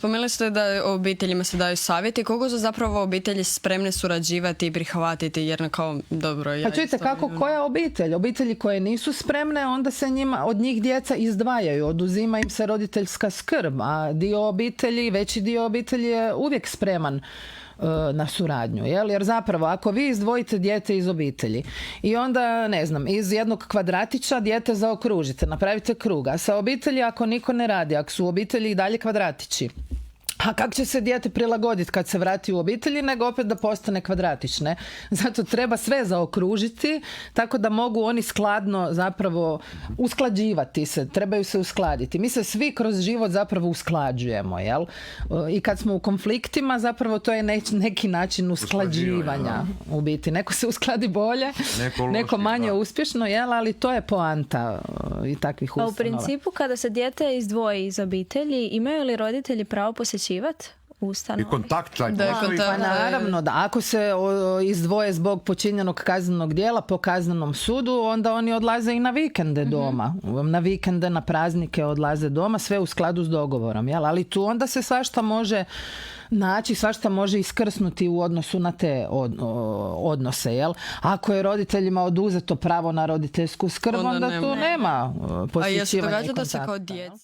Spomenuli ste da obiteljima se daju savjeti. Koliko su zapravo obitelji spremne surađivati i prihvatiti? Jer kao, dobro, ja... Pa čujte, koja obitelj? Obitelji koje nisu spremne, onda se od njih djeca izdvajaju, oduzima im se roditeljska skrb, a veći dio obitelji je uvijek spreman na suradnju, jer zapravo ako vi izdvojite dijete iz obitelji i onda, ne znam, iz jednog kvadratića dijete zaokružite, napravite krug, a sa obitelji ako niko ne radi, ako su u obitelji i dalje kvadratići, a kako će se dijete prilagoditi kad se vrati u obitelji, nego opet da postane kvadratić, ne? Zato treba sve zaokružiti, tako da mogu oni skladno zapravo usklađivati se, trebaju se uskladiti. Mi se svi kroz život zapravo usklađujemo, jel? I kad smo u konfliktima, zapravo to je neki način usklađivanja u biti. Neko se uskladi bolje, neko manje uspješno, jel? Ali to je poanta i takvih ustanova. A u principu, kada se dijete izdvoji iz obitelji, imaju li roditelji pravo posjećivati ustanovu? I kontakt čak. Pa naravno da ako se izdvoje zbog počinjenog kaznenog djela po kaznenom sudu, onda oni odlaze i na vikende doma. Na vikende, na praznike odlaze doma, sve u skladu s dogovorom. Jel? Ali tu onda se svašta može naći, svašta može iskrsnuti u odnosu na te odnose. Jel? Ako je roditeljima oduzeto pravo na roditeljsku skrb, onda tu nema posjećivanja i kontakta. A jesu događa da se kao djeca